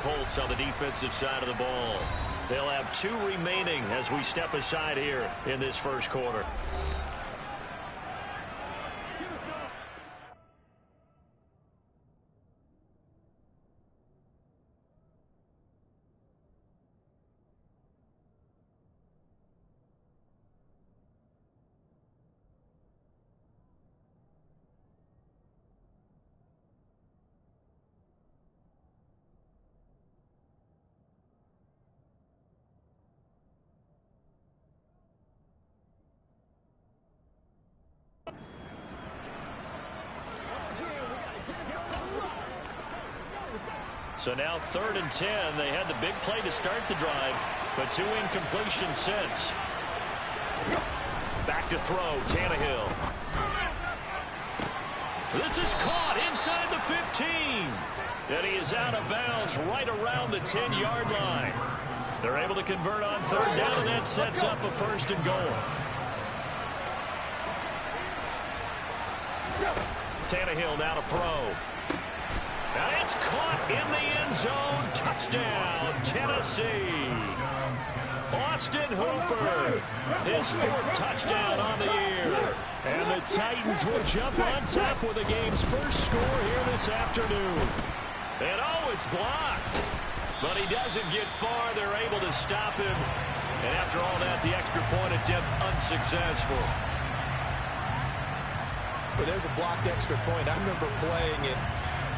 Colts on the defensive side of the ball. They'll have 2 remaining as we step aside here in this first quarter. So now 3rd and 10. They had the big play to start the drive, but 2 incompletions since. Back to throw, Tannehill. This is caught inside the 15. And he is out of bounds right around the 10-yard line. They're able to convert on 3rd down, and that sets up a 1st and goal. Tannehill now to throw. And it's caught in the end zone. Touchdown, Tennessee. Austin Hooper, his 4th touchdown on the year. And the Titans will jump on top with the game's first score here this afternoon. And oh, it's blocked. But he doesn't get far. They're able to stop him. And after all that, the extra point attempt unsuccessful. Well, there's a blocked extra point. I remember playing it.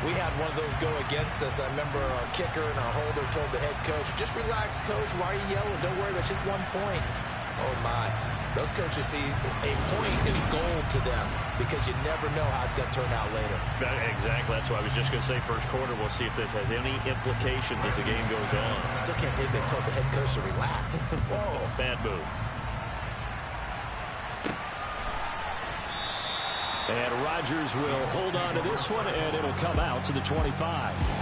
We had one of those go against us. I remember our kicker and our holder told the head coach, just relax, coach. Why are you yelling? Don't worry, it's just 1 point. Oh, my. Those coaches see a point is gold to them because you never know how it's going to turn out later. Exactly. That's what I was just going to say. First quarter, we'll see if this has any implications as the game goes on. I still can't believe they told the head coach to relax. Whoa. Bad move. And Rodgers will hold on to this one, and it'll come out to the 25.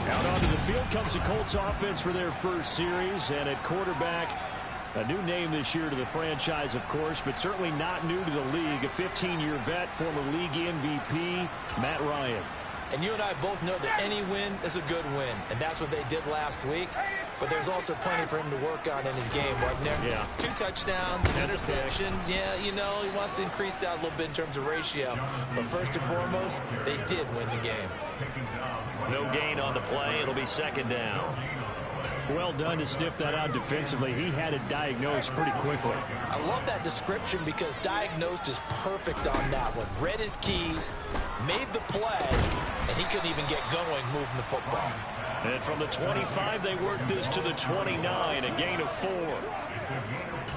Out onto the field comes the Colts offense for their first series. And at quarterback, a new name this year to the franchise, of course, but certainly not new to the league. A 15-year vet, former league MVP, Matt Ryan. And you and I both know that any win is a good win, and that's what they did last week. But there's also plenty for him to work on in his game, wasn't there? Yeah. 2 touchdowns, interception. Yeah, you know, he wants to increase that a little bit in terms of ratio. But first and foremost, they did win the game. No gain on the play. It'll be 2nd down. Well done to sniff that out defensively. He had it diagnosed pretty quickly. I love that description because diagnosed is perfect on that one. Read his keys, made the play, and he couldn't even get going moving the football. And from the 25, they worked this to the 29, a gain of 4.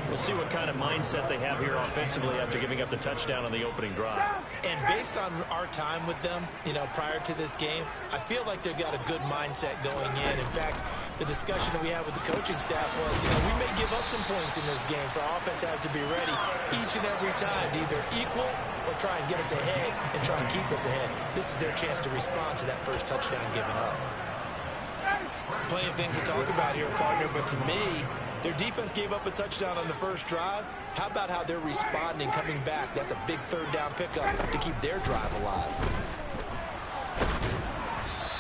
We'll see what kind of mindset they have here offensively after giving up the touchdown on the opening drive. And based on our time with them, you know, prior to this game, I feel like they've got a good mindset going in. In fact, the discussion that we had with the coaching staff was, you know, we may give up some points in this game, so our offense has to be ready each and every time to either equal or try and get us ahead and try and keep us ahead. This is their chance to respond to that first touchdown given up. Plenty of things to talk about here, partner, but to me, their defense gave up a touchdown on the first drive. How about how they're responding, coming back? That's a big 3rd down pickup to keep their drive alive.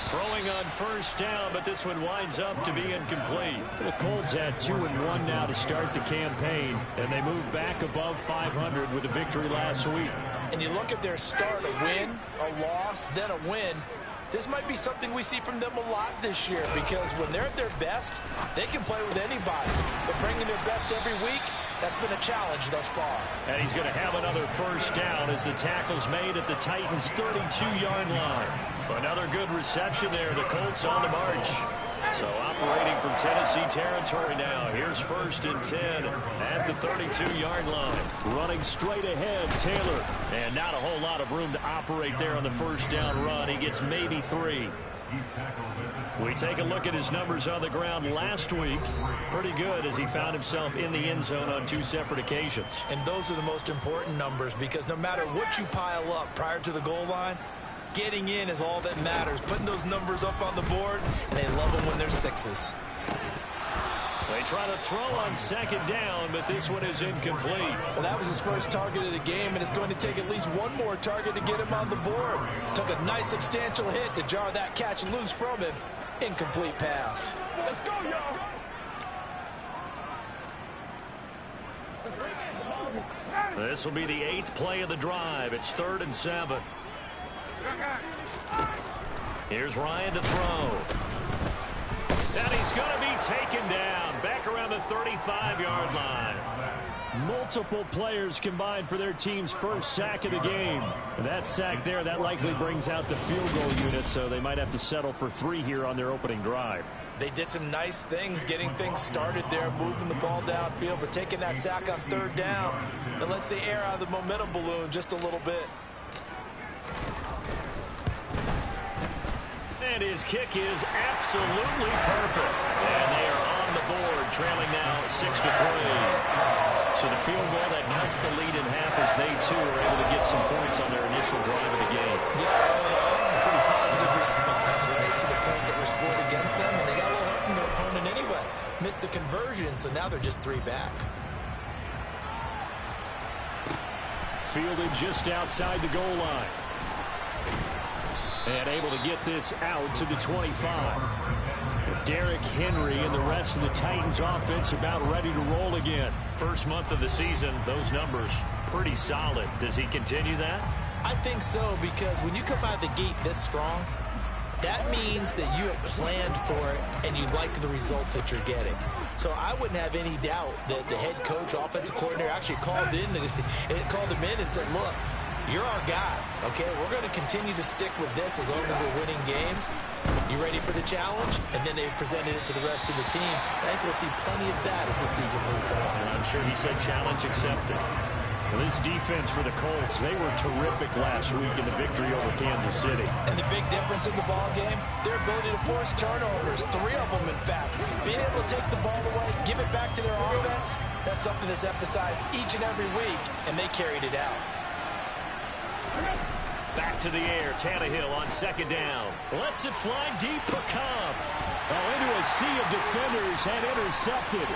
Throwing on 1st down, but this one winds up to be incomplete. The Colts had 2-1 now to start the campaign, and they moved back above 500 with a victory last week. And you look at their start, a win, a loss, then a win. This might be something we see from them a lot this year because when they're at their best, they can play with anybody. But bringing their best every week, that's been a challenge thus far. And he's going to have another 1st down as the tackle's made at the Titans' 32-yard line. Another good reception there. The Colts on the march. So operating from Tennessee territory now. Here's 1st and 10 at the 32-yard line. Running straight ahead, Taylor. And not a whole lot of room to operate there on the 1st down run. He gets maybe 3. We take a look at his numbers on the ground last week. Pretty good as he found himself in the end zone on 2 separate occasions. And those are the most important numbers because no matter what you pile up prior to the goal line, getting in is all that matters. Putting those numbers up on the board, and they love them when they're 6s. They try to throw on 2nd down, but this one is incomplete. Well, that was his first target of the game, and it's going to take at least one more target to get him on the board. Took a nice substantial hit to jar that catch loose from him, Incomplete pass. Let's go, y'all. This will be the 8th play of the drive. It's 3rd and 7. Here's Ryan to throw. And he's going to be taken down back around the 35-yard line. Multiple players combined for their team's first sack of the game. And that sack there, that likely brings out the field goal unit, so they might have to settle for 3 here on their opening drive. They did some nice things getting things started there, moving the ball downfield, but taking that sack on 3rd down, it lets the air out of the momentum balloon just a little bit. And his kick is absolutely perfect. And they are on the board, trailing now 6-3. So the field goal that cuts the lead in half as they, too, are able to get some points on their initial drive of the game. Yeah, pretty positive response, right, to the points that were scored against them. And they got a little help from their opponent anyway. Missed the conversion, so now they're just 3 back. Fielded just outside the goal line. And able to get this out to the 25. Derrick Henry and the rest of the Titans offense about ready to roll again. First month of the season, those numbers pretty solid. Does he continue that? I think so, because when you come out of the gate this strong, that means that you have planned for it and you like the results that you're getting. So I wouldn't have any doubt that the head coach, offensive coordinator, actually called him in and said, look, you're our guy, okay? We're going to continue to stick with this as long as we're winning games. You ready for the challenge? And then they presented it to the rest of the team. I think we'll see plenty of that as the season moves on. And I'm sure he said challenge accepted. Well, this defense for the Colts, they were terrific last week in the victory over Kansas City. And the big difference in the ball game, their ability to force turnovers, 3 of them in fact. Being able to take the ball away, give it back to their offense, that's something that's emphasized each and every week, and they carried it out. Back to the air, Tannehill on 2nd down. Lets it fly deep for Cobb. Into a sea of defenders and intercepted.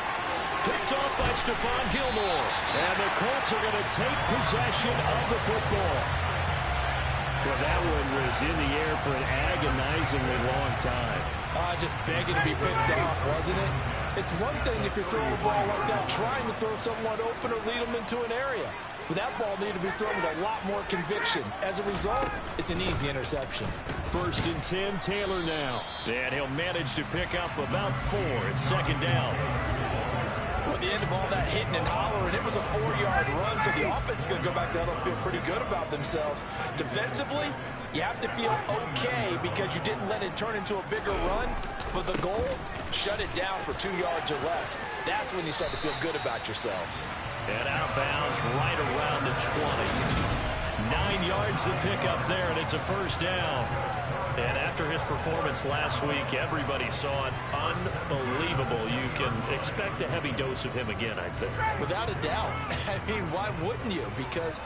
Picked off by Stephon Gilmore. And the Colts are going to take possession of the football. Well, that one was in the air for an agonizingly long time. Just begging to be picked off, wasn't it? It's one thing if you're throwing a ball like that, trying to throw someone open or lead them into an area. But that ball needed to be thrown with a lot more conviction. As a result, it's an easy interception. 1st and 10, Taylor now. And he'll manage to pick up about 4. It's 2nd down. Well, at the end of all that hitting and hollering, it was a 4-yard run, so the offense is going to go back down and feel pretty good about themselves. Defensively, you have to feel okay because you didn't let it turn into a bigger run. But the goal, shut it down for 2 yards or less. That's when you start to feel good about yourselves. And out of bounds right around the 20. 9 yards to pick up there, and it's a 1st down. And after his performance last week, everybody saw it. Unbelievable. You can expect a heavy dose of him again, I think. Without a doubt. I mean, why wouldn't you? Because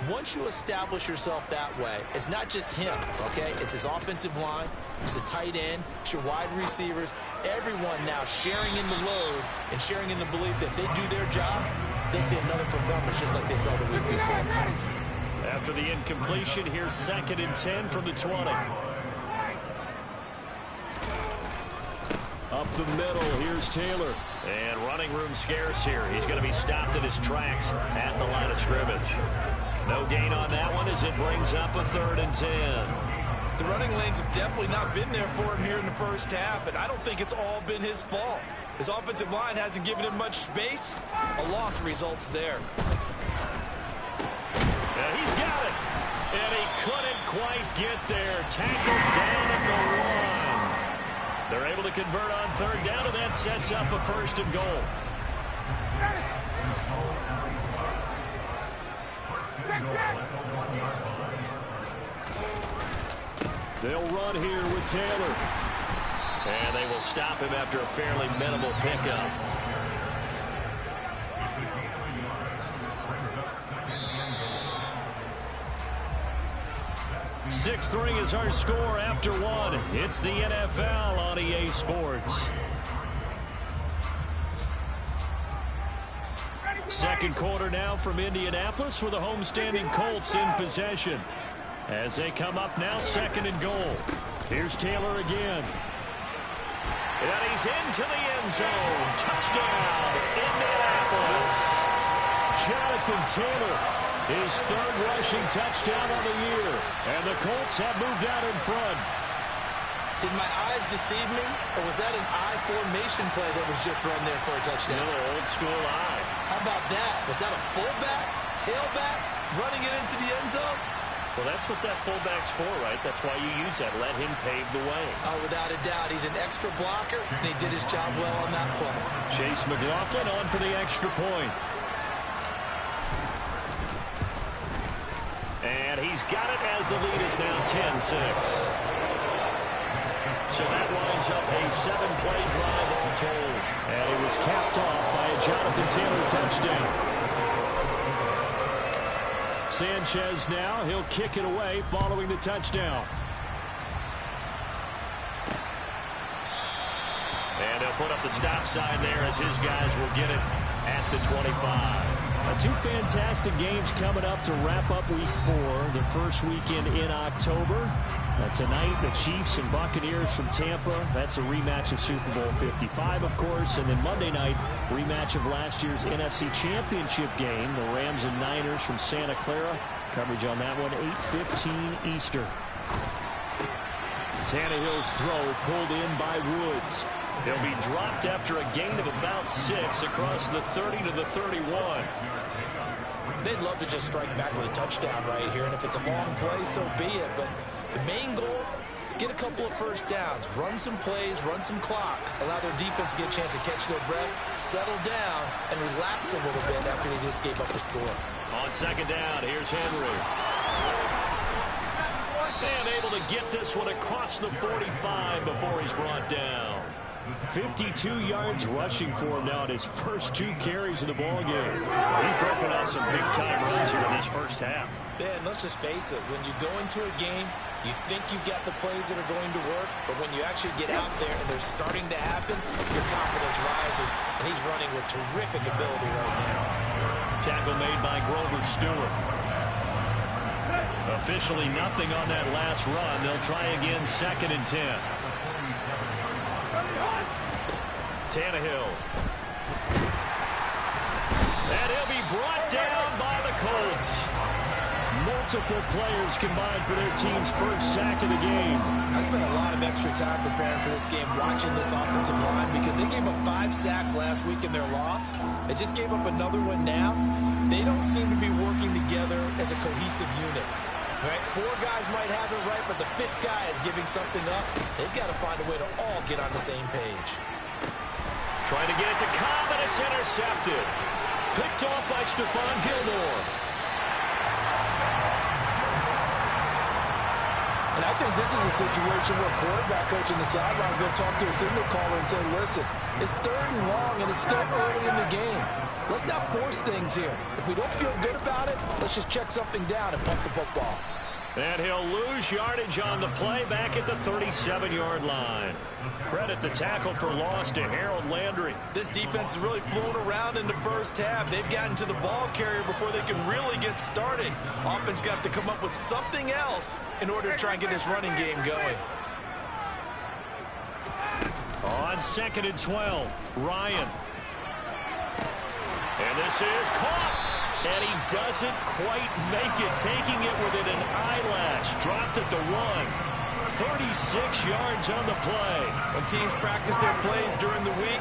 once you establish yourself that way, it's not just him, okay? It's his offensive line, it's the tight end, it's your wide receivers. Everyone now sharing in the load and sharing in the belief that they do their job, they'll see another performance just like they saw the week before. After the incompletion, here's 2nd and 10 from the 20. Up the middle, here's Taylor. And running room scarce here. He's going to be stopped in his tracks at the line of scrimmage. No gain on that one as it brings up a 3rd and 10. The running lanes have definitely not been there for him here in the first half, and I don't think it's all been his fault. His offensive line hasn't given him much space. A loss results there. Yeah, he's got it. And he couldn't quite get there. Tackled down at the 1. They're able to convert on 3rd down, and that sets up a 1st and goal. They'll run here with Taylor. And they will stop him after a fairly minimal pickup. .6-3 is our score after 1. It's the NFL on EA Sports. Second quarter now from Indianapolis with the homestanding Colts in possession. As they come up now, 2nd and goal. Here's Taylor again. And he's into the end zone. Touchdown, Indianapolis. Jonathan Taylor, his third rushing touchdown of the year. And the Colts have moved out in front. Did my eyes deceive me, or was that an I formation play that was just run there for a touchdown? A little old school eye. How about that? Was that a fullback, tailback, running it into the end zone? Well, that's what that fullback's for, right? That's why you use that. Let him pave the way. Oh, without a doubt. He's an extra blocker, and he did his job well on that play. Chase McLaughlin on for the extra point. And he's got it as the lead is now 10-6. So that winds up a 7-play drive all told. And it was capped off by a Jonathan Taylor touchdown. Sanchez now, he'll kick it away following the touchdown. And he'll put up the stop sign there as his guys will get it at the 25. Two fantastic games coming up to wrap up Week 4, the first weekend in October. Tonight, the Chiefs and Buccaneers from Tampa. That's a rematch of Super Bowl 55, of course. And then Monday night, rematch of last year's NFC Championship game. The Rams and Niners from Santa Clara. Coverage on that one, 8:15 Eastern. Tannehill's throw pulled in by Woods. He'll be dropped after a gain of about 6 across the 30 to the 31. They'd love to just strike back with a touchdown right here, and if it's a long play, so be it. But the main goal, get a couple of first downs, run some plays, run some clock, allow their defense to get a chance to catch their breath, settle down, and relax a little bit after they just gave up a score. On second down, here's Henry. And able to get this one across the 45 before he's brought down. 52 yards rushing for him now in his first 2 carries of the ballgame. He's broken out some big-time runs here in this first half. Yeah, and let's just face it. When you go into a game, you think you've got the plays that are going to work, but when you actually get out there and they're starting to happen, your confidence rises, and he's running with terrific ability right now. Tackle made by Grover Stewart. Officially nothing on that last run. They'll try again, 2nd and 10. Tannehill. And he'll be brought down by the Colts. Multiple players combined for their team's first sack of the game. I spent a lot of extra time preparing for this game, watching this offensive line, because they gave up 5 sacks last week in their loss. They just gave up another one now. They don't seem to be working together as a cohesive unit. Right? 4 guys might have it right, but the 5th guy is giving something up. They've got to find a way to all get on the same page. Trying to get it to Cobb, and it's intercepted. Picked off by Stephon Gilmore. And I think this is a situation where quarterback coach in the sideline is going to talk to a signal caller and say, listen, it's 3rd and long, and it's still early in the game. Let's not force things here. If we don't feel good about it, let's just check something down and punt the football. And he'll lose yardage on the play back at the 37-yard line. Credit the tackle for loss to Harold Landry. This defense is really flown around in the first half. They've gotten to the ball carrier before they can really get started. Offense got to come up with something else in order to try and get this running game going. On 2nd and 12, Ryan. And this is caught. And he doesn't quite make it, taking it within an eyelash. Dropped at the 1. 36 yards on the play. When teams practice their plays during the week,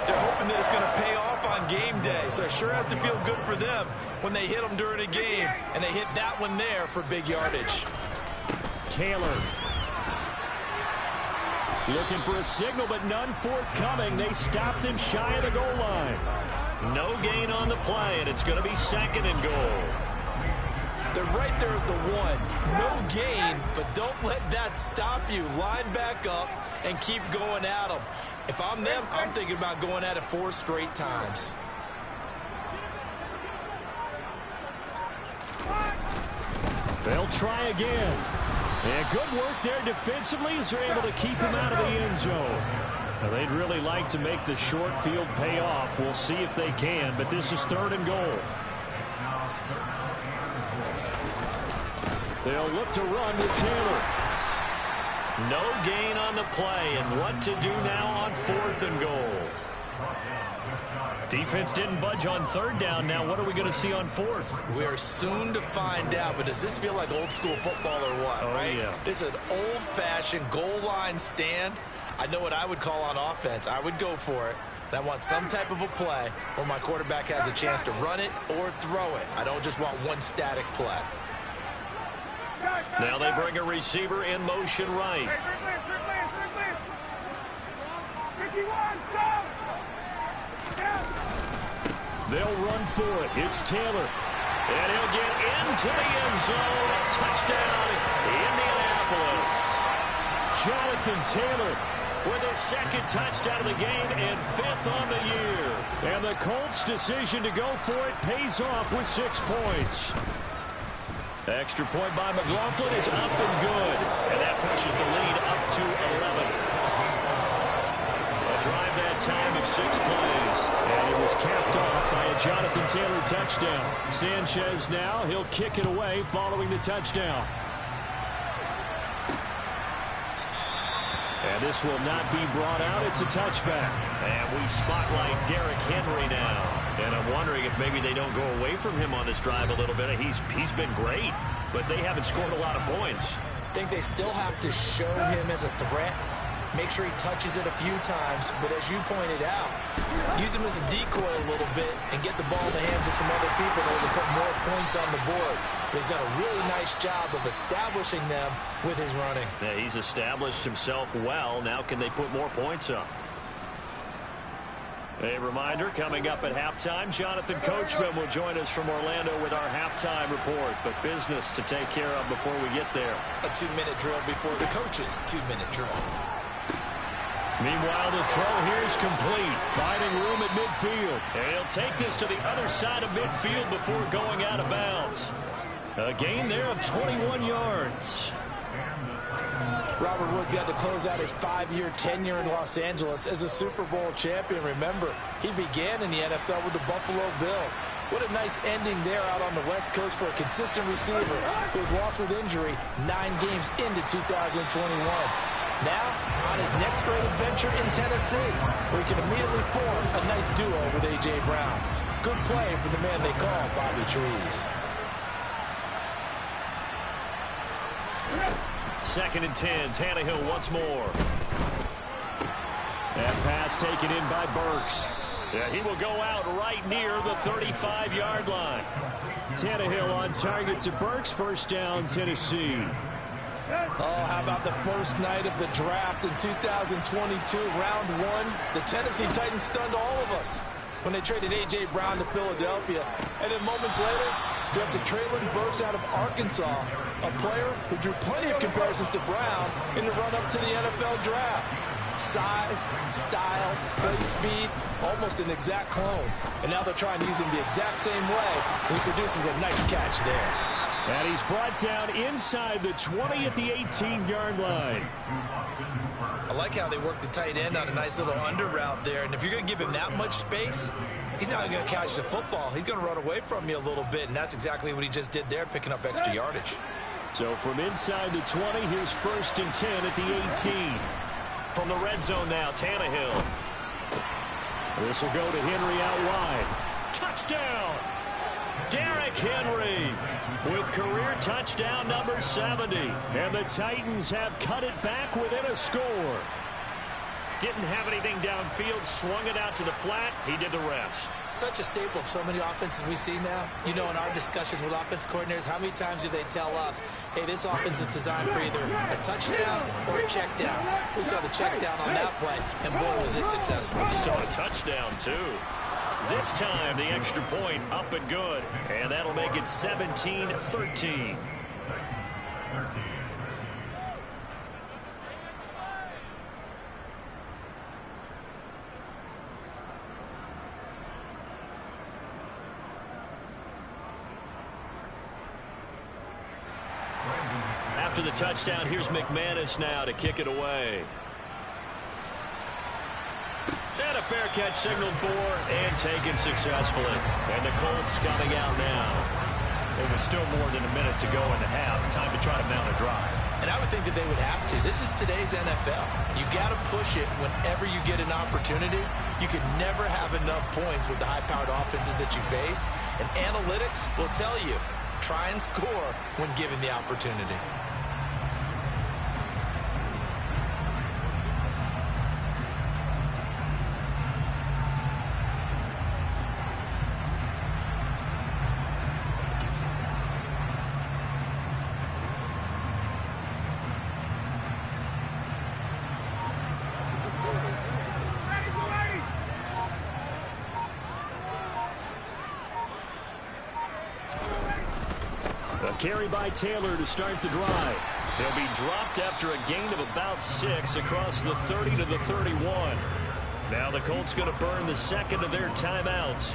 they're hoping that it's going to pay off on game day. So it sure has to feel good for them when they hit them during a game, and they hit that one there for big yardage. Taylor. Looking for a signal, but none forthcoming. They stopped him shy of the goal line. No gain on the play, and it's going to be 2nd and goal. They're right there at the 1. No gain, but don't let that stop you. Line back up and keep going at them. If I'm them, I'm thinking about going at it 4 straight times. They'll try again. And good work there defensively as they're able to keep him out of the end zone. Now, they'd really like to make the short field pay off. We'll see if they can, but this is 3rd and goal. They'll look to run with Taylor. No gain on the play, and what to do now on 4th and goal. Defense didn't budge on 3rd down. Now what are we going to see on 4th? We're soon to find out, but does this feel like old school football or what, right? Yeah. This is an old-fashioned goal line stand. I know what I would call on offense. I would go for it. I want some type of a play where my quarterback has a chance to run it or throw it. I don't just want one static play. Now they bring a receiver in motion right. They'll run for it. It's Taylor. And he'll get into the end zone. A touchdown, Indianapolis. Jonathan Taylor with his 2nd touchdown of the game and 5th on the year. And the Colts' decision to go for it pays off with 6 points. Extra point by McLaughlin is up and good. And that pushes the lead up to 11. A drive that time of 6 plays. And it was capped off by a Jonathan Taylor touchdown. Sanchez now, he'll kick it away following the touchdown. And this will not be brought out. It's a touchback. And we spotlight Derrick Henry now. And I'm wondering if maybe they don't go away from him on this drive a little bit. He's been great, but they haven't scored a lot of points. I think they still have to show him as a threat. Make sure he touches it a few times. But as you pointed out, use him as a decoy a little bit and get the ball in the hands of some other people in order to put more points on the board. But he's done a really nice job of establishing them with his running. Yeah, he's established himself well. Now can they put more points up? A reminder, coming up at halftime, Jonathan Coachman will join us from Orlando with our halftime report. But business to take care of before we get there. A 2-minute drill before the coach's 2-minute drill. Meanwhile, the throw here is complete. Finding room at midfield. And he'll take this to the other side of midfield before going out of bounds. A gain there of 21 yards. Robert Woods got to close out his 5-year tenure in Los Angeles as a Super Bowl champion. Remember, he began in the NFL with the Buffalo Bills. What a nice ending there out on the West Coast for a consistent receiver who was lost with injury 9 games into 2021. Now, on his next great adventure in Tennessee, where he can immediately form a nice duo with A.J. Brown. Good play for the man they call Bobby Trees. 2nd and 10, Tannehill once more. That pass taken in by Burks. Yeah, he will go out right near the 35-yard line. Tannehill on target to Burks. 1st down, Tennessee. Oh, how about the first night of the draft in 2022, round 1? The Tennessee Titans stunned all of us when they traded A.J. Brown to Philadelphia. And then moments later, drafted Treylon Burks out of Arkansas, a player who drew plenty of comparisons to Brown in the run-up to the NFL draft. Size, style, play speed, almost an exact clone. And now they're trying to use him the exact same way, and he produces a nice catch there. And he's brought down inside the 20 at the 18-yard line. I like how they work the tight end on a nice little under route there. And if you're going to give him that much space, he's not going to catch the football. He's going to run away from you a little bit, and that's exactly what he just did there, picking up extra yardage. So from inside the 20, here's 1st and 10 at the 18. From the red zone now, Tannehill. This will go to Henry out wide. Touchdown! Derrick Henry with career touchdown number 70. And the Titans have cut it back within a score. Didn't have anything downfield, swung it out to the flat. He did the rest. Such a staple of so many offenses we see now. You know, in our discussions with offense coordinators, how many times do they tell us, hey, this offense is designed for either a touchdown or a check down. We saw the check down on that play, and boy, was it successful. We saw a touchdown, too. This time, the extra point up and good. And that'll make it 17-13. After the touchdown, here's McManus now to kick it away. And a fair catch signaled for and taken successfully. And the Colts coming out now. There was still more than a minute to go in the half. Time to try to mount a drive. And I would think that they would have to. This is today's NFL. You got to push it whenever you get an opportunity. You can never have enough points with the high-powered offenses that you face. And analytics will tell you, try and score when given the opportunity. Carry by Taylor to start the drive. He'll be dropped after a gain of about 6 across the 30 to the 31. Now the Colts going to burn the second of their timeouts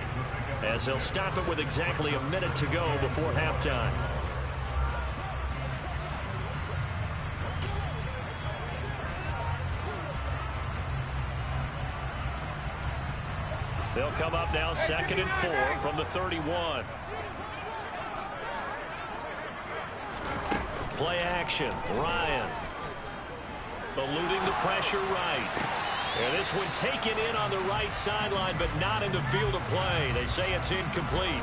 as they'll stop it with exactly a minute to go before halftime. They'll come up now 2nd and 4 from the 31. Play action. Ryan eluding the pressure right. And this one taken in on the right sideline, but not in the field of play. They say it's incomplete.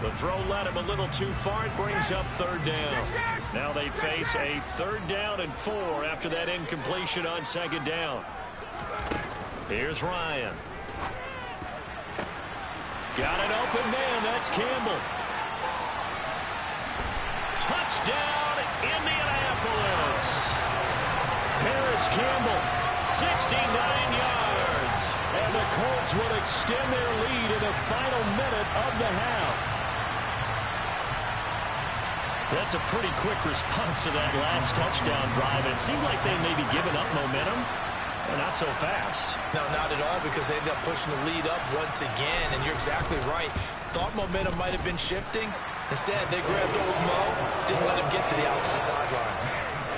The throw led him a little too far. It brings up 3rd down. Now they face a 3rd down and 4 after that incompletion on 2nd down. Here's Ryan. Got an open man. That's Campbell. Touchdown, Indianapolis. Paris Campbell, 69 yards. And the Colts will extend their lead in the final minute of the half. That's a pretty quick response to that last touchdown drive. It seemed like they may be giving up momentum. Not so fast. No, not at all, because they ended up pushing the lead up once again. And you're exactly right. Thought momentum might have been shifting. Instead, they grabbed old Mo, didn't let him get to the opposite sideline.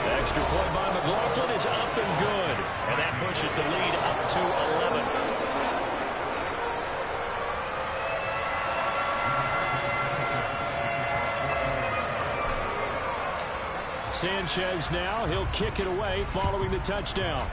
The extra point by McLaughlin is up and good. And that pushes the lead up to 11. Sanchez now, he'll kick it away following the touchdown.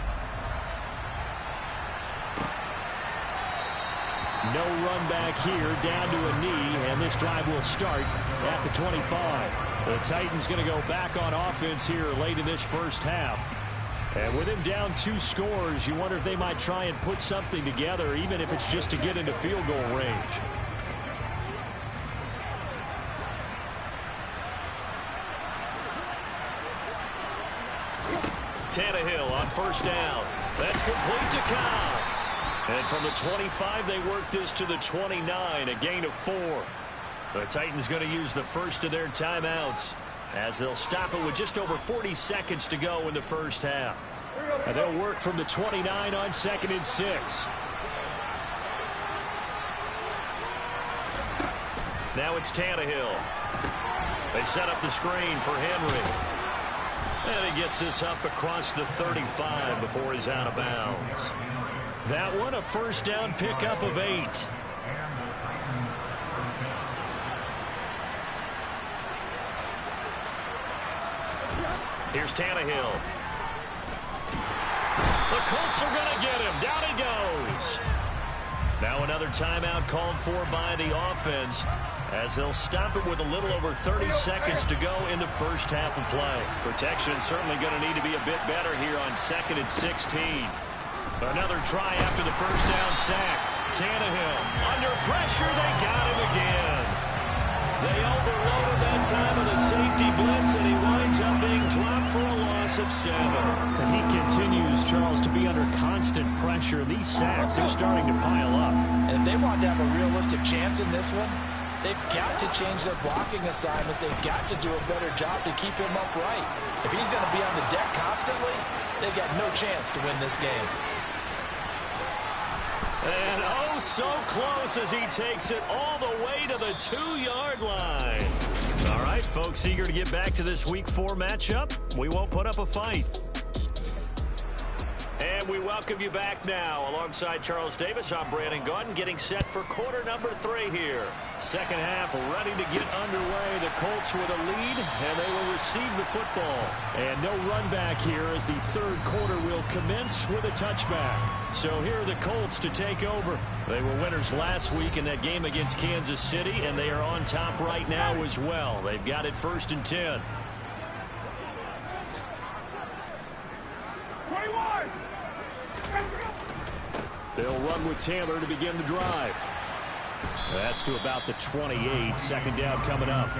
No run back here, down to a knee, and this drive will start at the 25. The Titans going to go back on offense here late in this first half. And with him down 2 scores, you wonder if they might try and put something together, even if it's just to get into field goal range. Tannehill on 1st down. That's complete to Cobb. And from the 25, they work this to the 29, a gain of 4. The Titans going to use the first of their timeouts as they'll stop it with just over 40 seconds to go in the first half. And they'll work from the 29 on 2nd and 6. Now it's Tannehill. They set up the screen for Henry. And he gets this up across the 35 before he's out of bounds. That one a 1st down pickup of 8. Here's Tannehill. The Colts are going to get him. Down he goes. Now another timeout called for by the offense as they'll stop it with a little over 30 seconds to go in the first half of play. Protection certainly going to need to be a bit better here on 2nd and 16. Another try after the 1st down sack. Tannehill under pressure. They got him again. They overloaded that time with a safety blitz, and he winds up being dropped for a loss of 7. And he continues, Charles, to be under constant pressure. These sacks are starting to pile up. And if they want to have a realistic chance in this one, they've got to change their blocking assignments. They've got to do a better job to keep him upright. If he's going to be on the deck constantly, they've got no chance to win this game. And oh, so close as he takes it all the way to the 2-yard line. All right, folks, eager to get back to this Week 4 matchup. We won't put up a fight. And we welcome you back now. Alongside Charles Davis, I'm Brandon Gaudin, getting set for quarter number 3 here. Second half ready to get underway. The Colts with a lead, and they will receive the football. And no run back here as the third quarter will commence with a touchback. So here are the Colts to take over. They were winners last week in that game against Kansas City, and they are on top right now as well. They've got it 1st and 10. They'll run with Taylor to begin the drive. That's to about the 28. Second down coming up.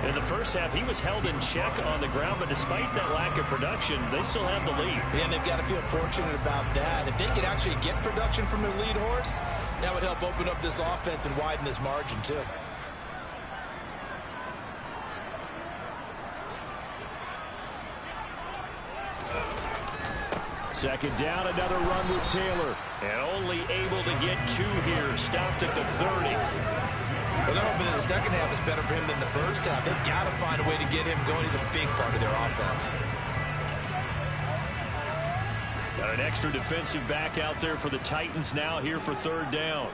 In the first half, he was held in check on the ground, but despite that lack of production, they still have the lead. And they've got to feel fortunate about that. If they could actually get production from their lead horse, that would help open up this offense and widen this margin too. Second down, another run with Taylor. And only able to get 2 here. Stopped at the 30. Well, they're hoping that the second half is better for him than the first half. They've got to find a way to get him going. He's a big part of their offense. Got an extra defensive back out there for the Titans now here for 3rd down.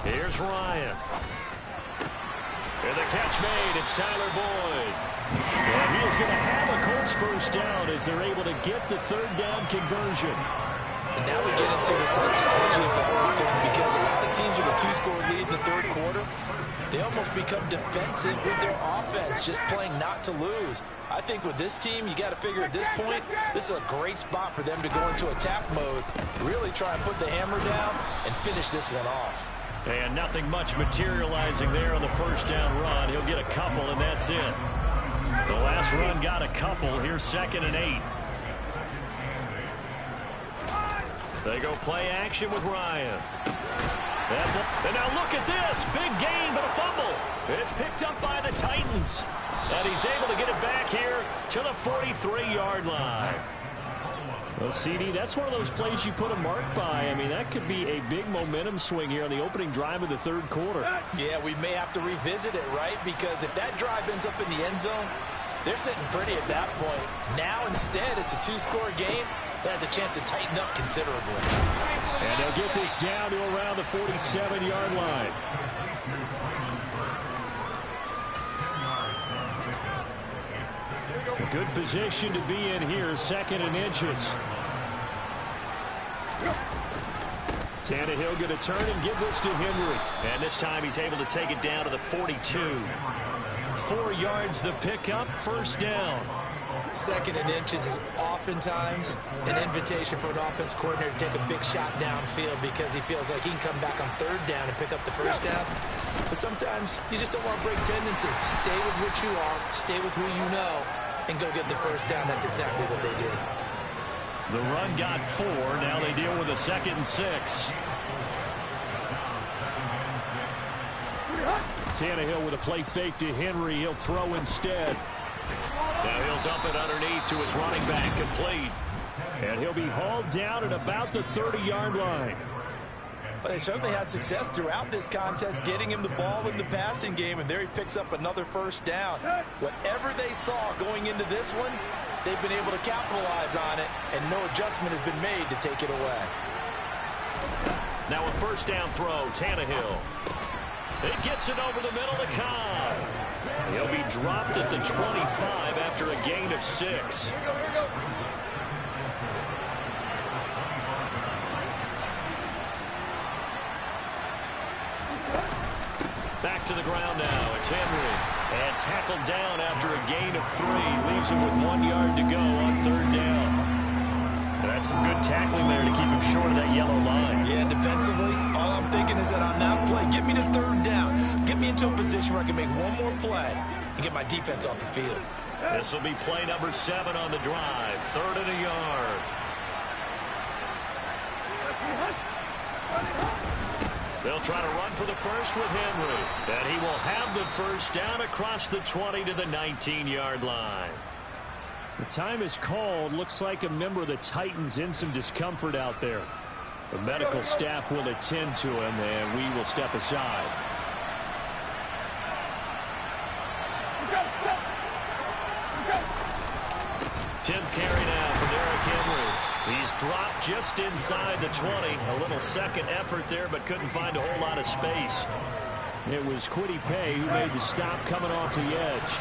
Here's Ryan. And the catch made. It's Tyler Boyd. And he is going to have a Colts first down as they're able to get the 3rd down conversion. And now we get into the psychology of the whole thing, because a lot of teams with a 2-score lead in the 3rd quarter, they almost become defensive with their offense, just playing not to lose. I think with this team, you got to figure at this point, this is a great spot for them to go into attack mode, really try and put the hammer down and finish this one off. And nothing much materializing there on the first down run. He'll get a couple, and that's it. The last run got a couple. Here's 2nd and 8. They go play action with Ryan. And now look at this. Big gain, but a fumble. It's picked up by the Titans. And he's able to get it back here to the 43-yard line. Well, CD, that's one of those plays you put a mark by. I mean, that could be a big momentum swing here on the opening drive of the 3rd quarter. Yeah, we may have to revisit it, right? Because if that drive ends up in the end zone, they're sitting pretty at that point. Now, instead, it's a 2-score game that has a chance to tighten up considerably. And they'll get this down to around the 47-yard line. A good position to be in here, 2nd and inches. Tannehill going to turn and give this to Henry. And this time he's able to take it down to the 42. 4 yards the pickup, 1st down. 2nd and inches is oftentimes an invitation for an offense coordinator to take a big shot downfield because he feels like he can come back on 3rd down and pick up the 1st down. But sometimes you just don't want to break tendency. Stay with what you are, stay with who you know, and go get the 1st down. That's exactly what they did. The run got 4. Now they deal with a 2nd and 6. Tannehill with a play fake to Henry. He'll throw instead. Now he'll dump it underneath to his running back, complete. And he'll be hauled down at about the 30-yard line. But they certainly had success throughout this contest getting him the ball in the passing game, and there he picks up another 1st down. Whatever they saw going into this one, they've been able to capitalize on it, and no adjustment has been made to take it away. Now a 1st down throw, Tannehill. It gets it over the middle to Cobb. He'll be dropped at the 25 after a gain of 6. Back to the ground now. It's Henry. And tackled down after a gain of 3. Leaves him with 1 yard to go on 3rd down. That's some good tackling there to keep him short of that yellow line. Yeah, defensively, all I'm thinking is that on that play, get me to 3rd down. Get me into a position where I can make one more play and get my defense off the field. This will be play number 7 on the drive. 3rd and a yard. They'll try to run for the first with Henry. And he will have the 1st down across the 20 to the 19-yard line. The time is called. Looks like a member of the Titans in some discomfort out there. The medical staff will attend to him, and we will step aside. dropped just inside the 20. A little second effort there, but couldn't find a whole lot of space. It was Kwity Paye who made the stop coming off the edge.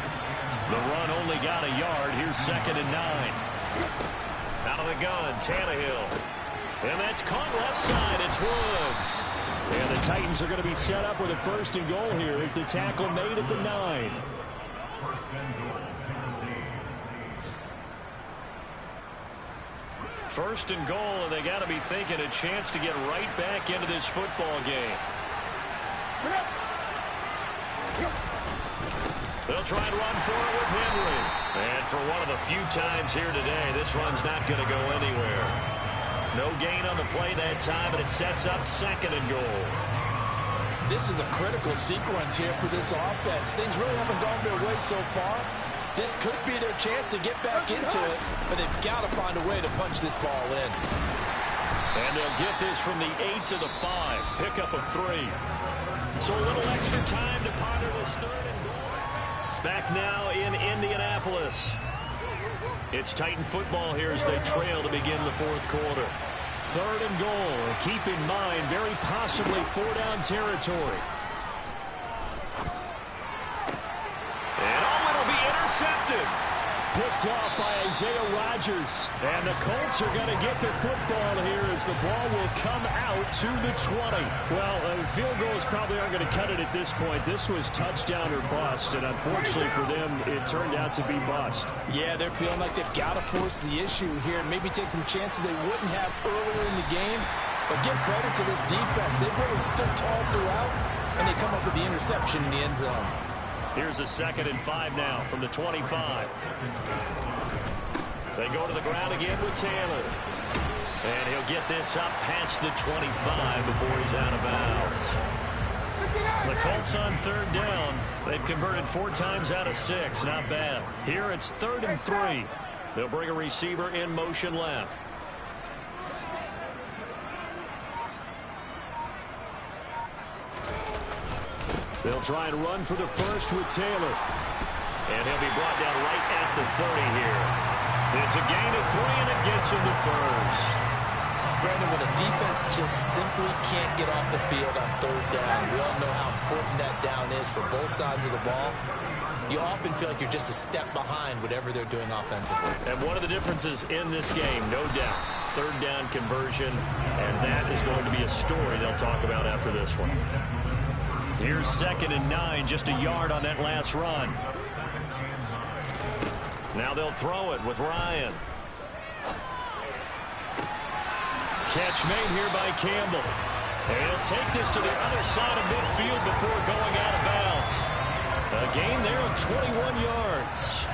The run only got a yard. Here's 2nd and 9. Out of the gun, Tannehill. And that's caught left side. It's Woods. And the Titans are going to be set up with a 1st and goal here as the tackle made at the 9. First and goal, and they got to be thinking a chance to get right back into this football game. They'll try and run for it with Henry. And for one of the few times here today, this run's not going to go anywhere. No gain on the play that time, and it sets up 2nd and goal. This is a critical sequence here for this offense. Things really haven't gone their way so far. This could be their chance to get back into it, but they've got to find a way to punch this ball in. And they'll get this from the 8 to the 5. Pickup of 3. So a little extra time to ponder this 3rd and goal. Back now in Indianapolis. It's Titan football here as they trail to begin the 4th quarter. 3rd and goal. Keep in mind, very possibly 4-down territory. Intercepted. Picked off by Isaiah Rodgers. And the Colts are going to get the football here as the ball will come out to the 20. Well, field goals probably aren't going to cut it at this point. This was touchdown or bust, and unfortunately for them, it turned out to be bust. Yeah, they're feeling like they've got to force the issue here and maybe take some chances they wouldn't have earlier in the game. But give credit to this defense. They've really stood tall throughout, and they come up with the interception in the end zone. Here's a 2nd and 5 now from the 25. They go to the ground again with Taylor. And he'll get this up past the 25 before he's out of bounds. The Colts on 3rd down. They've converted 4 times out of 6. Not bad. Here it's 3rd and 3. They'll bring a receiver in motion left. They'll try and run for the 1st with Taylor. And he'll be brought down right at the 30 here. It's a gain of 3, and it gets him the 1st. Brandon, when a defense just simply can't get off the field on 3rd down, we all know how important that down is for both sides of the ball. You often feel like you're just a step behind whatever they're doing offensively. And one of the differences in this game, no doubt, 3rd down conversion, and that is going to be a story they'll talk about after this one. Here's 2nd and 9, just a yard on that last run. Now they'll throw it with Ryan. Catch made here by Campbell. And he'll take this to the other side of midfield before going out of bounds. A gain there of 21 yards.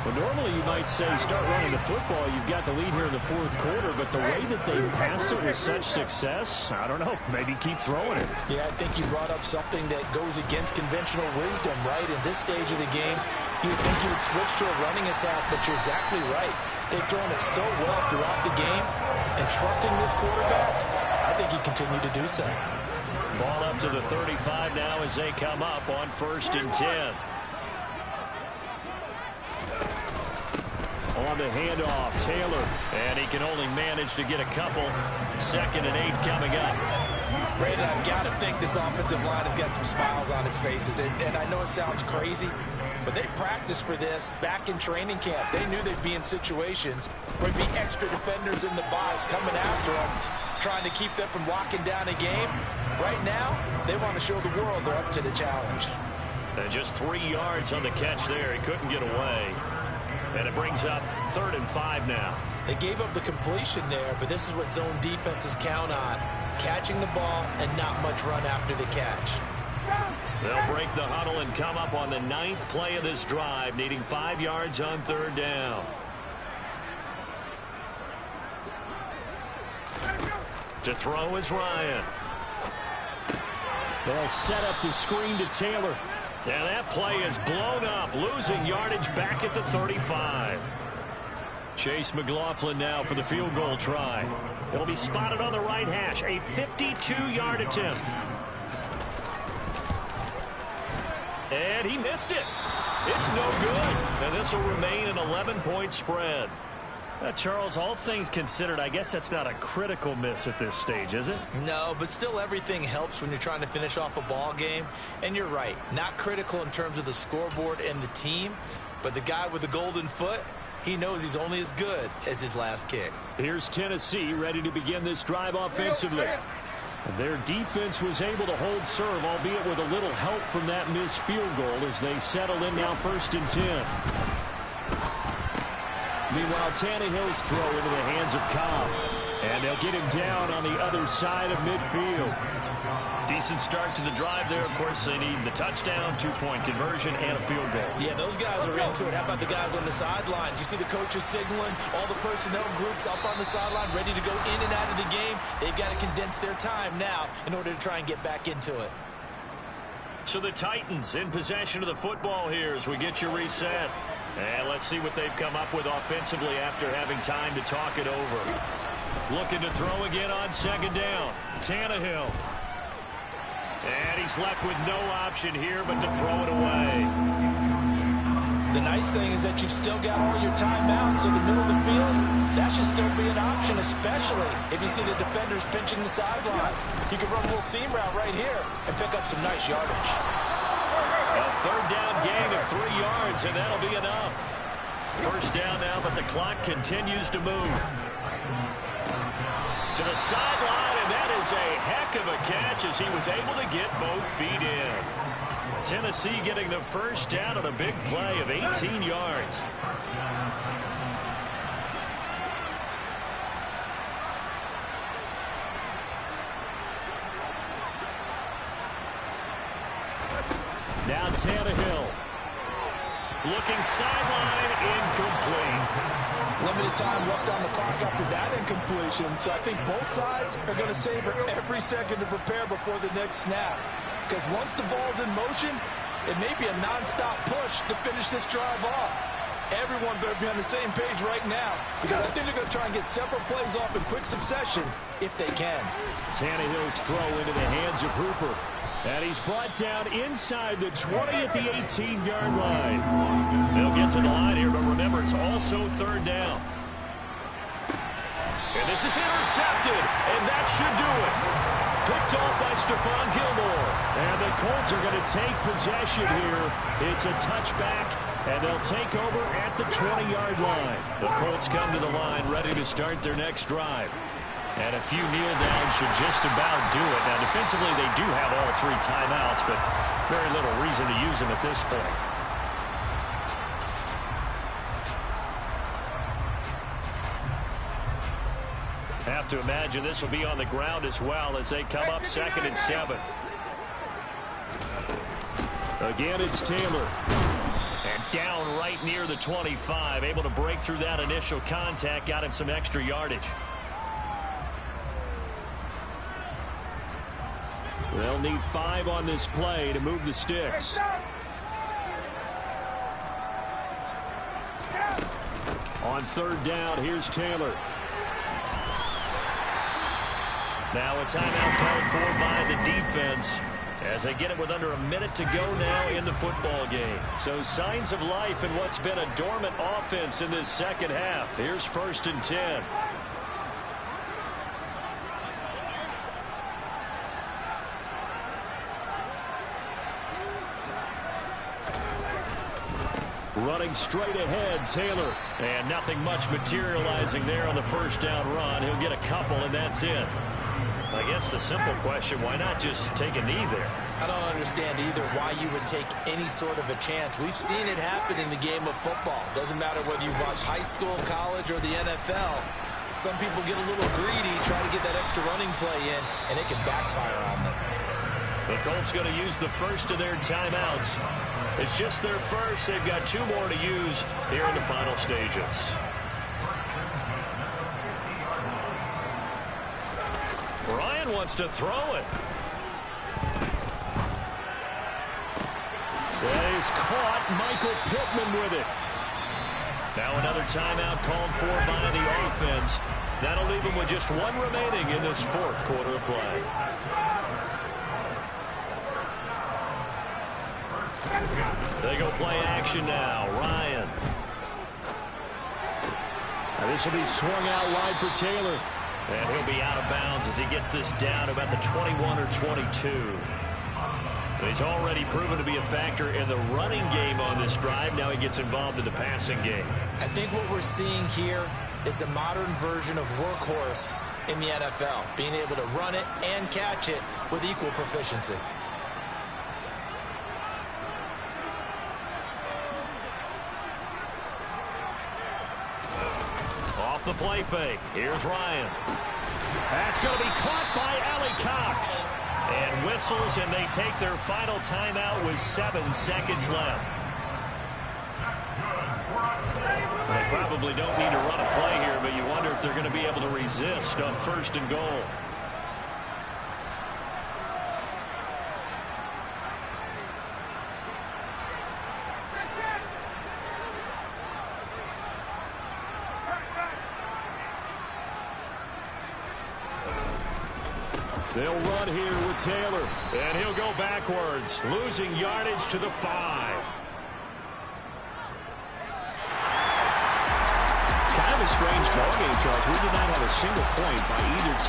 Well, normally you might say start running the football. You've got the lead here in the 4th quarter, but the way that they passed it with such success, I don't know, maybe keep throwing it. Yeah, I think you brought up something that goes against conventional wisdom, right? In this stage of the game, you would think you would switch to a running attack, but you're exactly right. They've thrown it so well throughout the game, and trusting this quarterback, I think he continued to do so. Ball up to the 35 now as they come up on 1st and 10. On the handoff, Taylor. And he can only manage to get a couple. 2nd and 8 coming up. Brandon, I've got to think this offensive line has got some smiles on its faces. And I know it sounds crazy, but they practiced for this back in training camp. They knew they'd be in situations where there'd be extra defenders in the box coming after them, trying to keep them from locking down a game. Right now, they want to show the world they're up to the challenge. And just 3 yards on the catch there. He couldn't get away. And it brings up 3rd and 5 now. They gave up the completion there, but this is what zone defenses count on. Catching the ball and not much run after the catch. They'll break the huddle and come up on the 9th play of this drive, needing 5 yards on 3rd down. To throw is Ryan. They'll set up the screen to Taylor. And that play is blown up, losing yardage back at the 35. Chase McLaughlin now for the field goal try. It'll be spotted on the right hash, a 52-yard attempt. And he missed it. It's no good. And this will remain an 11-point spread. Charles, all things considered, I guess that's not a critical miss at this stage, is it? No, but still everything helps when you're trying to finish off a ball game. And you're right, not critical in terms of the scoreboard and the team, but the guy with the golden foot, he knows he's only as good as his last kick. Here's Tennessee ready to begin this drive offensively. And their defense was able to hold serve, albeit with a little help from that missed field goal as they settle in now 1st and 10. Meanwhile, Tannehill's throw into the hands of Cobb. And they'll get him down on the other side of midfield. Decent start to the drive there. Of course, they need the touchdown, 2-point conversion, and a field goal. Yeah, those guys are into it. How about the guys on the sidelines? You see the coaches signaling, all the personnel groups up on the sideline ready to go in and out of the game. They've got to condense their time now in order to try and get back into it. So the Titans in possession of the football here as we get you reset. And let's see what they've come up with offensively after having time to talk it over. Looking to throw again on 2nd down. Tannehill. And he's left with no option here but to throw it away. The nice thing is that you've still got all your timeouts in the middle of the field. That should still be an option, especially if you see the defenders pinching the sideline. You can run a little seam route right here and pick up some nice yardage. A 3rd down gain of 3 yards, and that'll be enough. 1st down now, but the clock continues to move. To the sideline, and that is a heck of a catch as he was able to get both feet in. Tennessee getting the 1st down on a big play of 18 yards. Now Tannehill. Looking sideline, incomplete. Limited time left on the clock after that incompletion, so I think both sides are going to savor every second to prepare before the next snap. Because once the ball's in motion, it may be a nonstop push to finish this drive off. Everyone better be on the same page right now, because I think they're going to try and get several plays off in quick succession if they can. Tannehill's throw into the hands of Hooper. And he's brought down inside the 20 at the 18-yard line. They'll get to the line here, but remember, it's also 3rd down. And this is intercepted, and that should do it. Picked off by Stephon Gilmore. And the Colts are going to take possession here. It's a touchback, and they'll take over at the 20-yard line. The Colts come to the line ready to start their next drive. And a few kneel downs should just about do it. Now, defensively, they do have all 3 timeouts, but very little reason to use them at this point. Have to imagine this will be on the ground as well as they come up 2nd and 7. Again, it's Taylor. And down right near the 25. Able to break through that initial contact. Got him some extra yardage. They'll need 5 on this play to move the sticks. On 3rd down, here's Taylor. Now a timeout called for by the defense as they get it with under a minute to go now in the football game. So signs of life in what's been a dormant offense in this 2nd half. Here's 1st and 10. Running straight ahead, Taylor. And nothing much materializing there on the 1st down run. He'll get a couple, and that's it. I guess the simple question, why not just take a knee there? I don't understand either why you would take any sort of a chance. We've seen it happen in the game of football. Doesn't matter whether you watch high school, college, or the NFL. Some people get a little greedy, try to get that extra running play in, and it can backfire on them. The Colts going to use the first of their timeouts. It's just their first. They've got 2 more to use here in the final stages. Ryan wants to throw it. That is caught. Michael Pittman with it. Now another timeout called for by the offense. That'll leave them with just 1 remaining in this 4th quarter of play. They go play action now. Ryan. And this will be swung out wide for Taylor. And he'll be out of bounds as he gets this down about the 21 or 22. He's already proven to be a factor in the running game on this drive. Now he gets involved in the passing game. I think what we're seeing here is the modern version of workhorse in the NFL, being able to run it and catch it with equal proficiency. Off the play fake. Here's Ryan. That's going to be caught by Allie Cox. And whistles, and they take their final timeout with 7 seconds left. They probably don't need to run a play here, but you wonder if they're going to be able to resist on 1st and goal. They'll run here with Taylor. And he'll go backwards, losing yardage to the 5. Kind of a strange ballgame, Charles. We did not have a single point by either team.